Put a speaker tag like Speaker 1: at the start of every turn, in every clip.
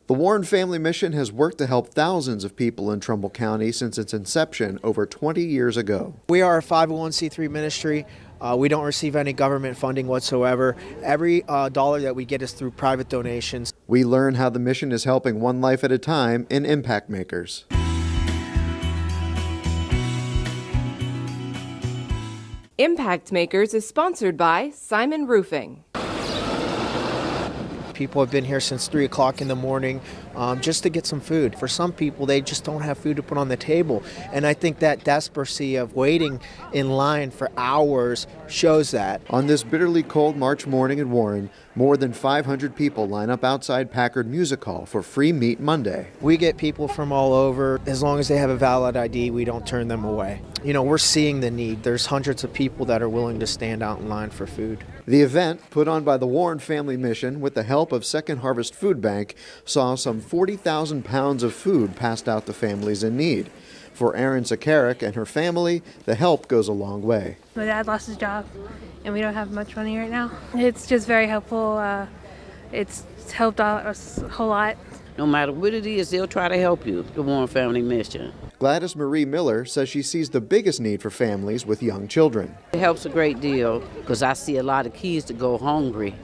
Speaker 1: The Warren Family Mission has worked to help thousands of people in Trumbull County since its inception over 20 years ago.
Speaker 2: We are a 501c3 ministry. We don't receive any government funding whatsoever. Every dollar that we get is through private donations.
Speaker 1: We learn how the mission is helping one life at a time in Impact Makers.
Speaker 3: Impact Makers is sponsored by Simon Roofing.
Speaker 2: People have been here since 3 o'clock in the morning just to get some food. For some people, they just don't have food to put on the table. And I think that desperation of waiting in line for hours shows that.
Speaker 1: On this bitterly cold March morning in Warren, more than 500 people line up outside Packard Music Hall for Free Meat Monday.
Speaker 2: We get people from all over. As long as they have a valid ID, we don't turn them away. You know, we're seeing the need. There's hundreds of people that are willing to stand out in line for food.
Speaker 1: The event, put on by the Warren Family Mission with the help of Second Harvest Food Bank, saw some 40,000 pounds of food passed out to families in need. For Erin Sakarik and her family, the help goes a long way.
Speaker 4: My dad lost his job, and we don't have much money right now. It's just very helpful. It's helped out us a whole lot.
Speaker 5: No matter what it is, they'll try to help you, the Warren Family Mission.
Speaker 1: Gladys Marie Miller says she sees the biggest need for families with young children.
Speaker 5: It helps a great deal because I see a lot of kids that go hungry.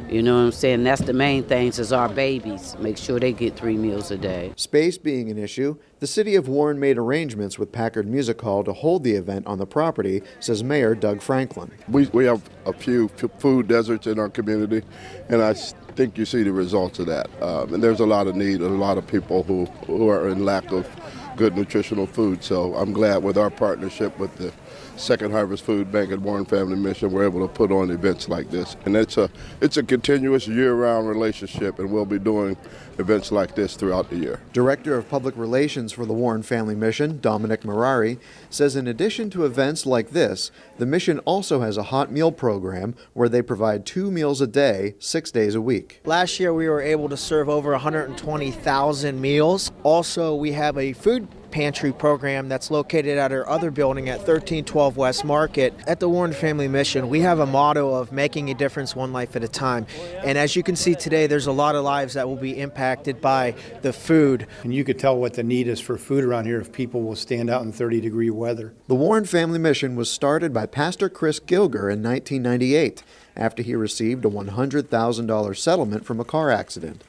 Speaker 5: You know what I'm saying? That's the main things is our babies. Make sure they get 3 meals a day.
Speaker 1: Space being an issue, the city of Warren made arrangements with Packard Music Hall to hold the event on the property, says Mayor Doug Franklin.
Speaker 6: We have a few food deserts in our community, and I think you see the results of that. And there's a lot of need, and a lot of people who are in lack of good nutritional food. So I'm glad with our partnership with the Second Harvest Food Bank and Warren Family Mission, we're able to put on events like this. And it's a continuous year-round relationship, and we'll be doing events like this throughout the year.
Speaker 1: Director of Public Relations for the Warren Family Mission, Dominic Marari, says in addition to events like this, the mission also has a hot meal program where they provide 2 meals a day, 6 days a week.
Speaker 2: Last year, we were able to serve over 120,000 meals. Also, we have a food pantry program that's located at our other building at 1312 West Market. At the Warren Family Mission, we have a motto of making a difference one life at a time. And as you can see today, there's a lot of lives that will be impacted by the food.
Speaker 7: And you could tell what the need is for food around here if people will stand out in 30-degree weather.
Speaker 1: The Warren Family Mission was started by Pastor Chris Gilger in 1998 after he received a $100,000 settlement from a car accident.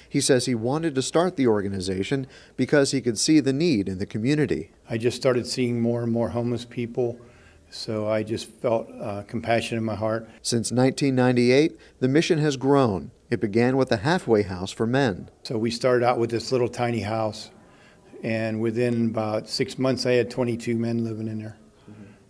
Speaker 1: He says he wanted to start the organization because he could see the need in the community.
Speaker 7: I just started seeing more and more homeless people, so I just felt compassion in my heart.
Speaker 1: Since 1998, the mission has grown. It began with a halfway house for men.
Speaker 7: So we started out with this little tiny house, and within about 6 months, I had 22 men living in there.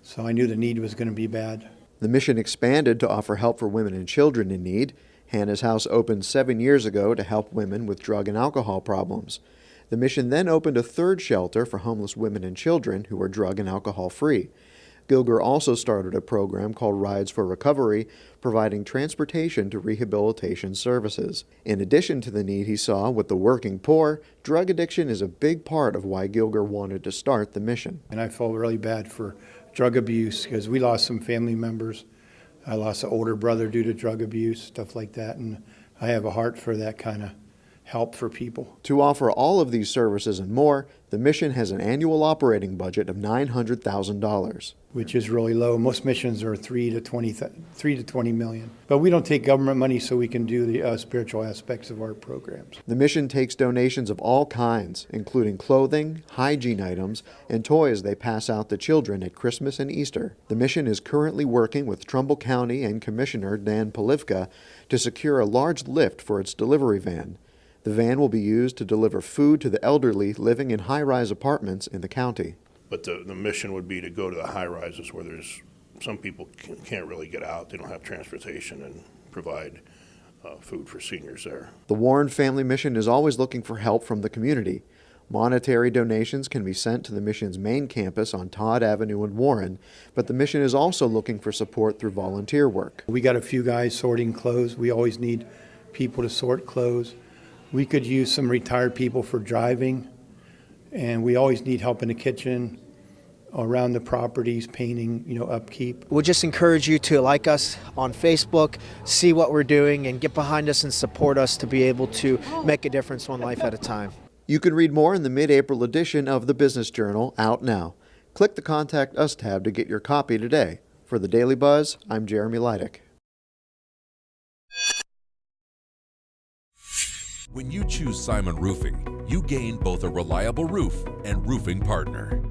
Speaker 7: So I knew the need was going to be bad.
Speaker 1: The mission expanded to offer help for women and children in need. Hannah's House opened 7 years ago to help women with drug and alcohol problems. The mission then opened a third shelter for homeless women and children who are drug and alcohol free. Gilger also started a program called Rides for Recovery, providing transportation to rehabilitation services. In addition to the need he saw with the working poor, drug addiction is a big part of why Gilger wanted to start the mission.
Speaker 7: And I felt really bad for drug abuse because we lost some family members. I lost an older brother due to drug abuse, stuff like that, and I have a heart for that kind of help for people.
Speaker 1: To offer all of these services and more, the mission has an annual operating budget of $900,000.
Speaker 7: Which is really low. Most missions are 3 to 20 million. But we don't take government money so we can do the spiritual aspects of our programs.
Speaker 1: The mission takes donations of all kinds, including clothing, hygiene items, and toys they pass out to children at Christmas and Easter. The mission is currently working with Trumbull County and Commissioner Dan Polivka to secure a large lift for its delivery van. The van will be used to deliver food to the elderly living in high-rise apartments in the county.
Speaker 8: But the mission would be to go to the high-rises where there's some people can't really get out. They don't have transportation, and provide food for seniors there.
Speaker 1: The Warren Family Mission is always looking for help from the community. Monetary donations can be sent to the mission's main campus on Todd Avenue in Warren, but the mission is also looking for support through volunteer work.
Speaker 7: We got a few guys sorting clothes. We always need people to sort clothes. We could use some retired people for driving, and we always need help in the kitchen. around the properties, painting, upkeep.
Speaker 2: We'll just encourage you to like us on Facebook, see what we're doing, and get behind us and support us to be able to make a difference one life at a time.
Speaker 1: You can read more in the mid-April edition of the Business Journal, out now. Click the Contact Us tab to get your copy today. For the Daily Buzz, I'm Jeremy Leidick.
Speaker 9: When you choose Simon Roofing, you gain both a reliable roof and roofing partner.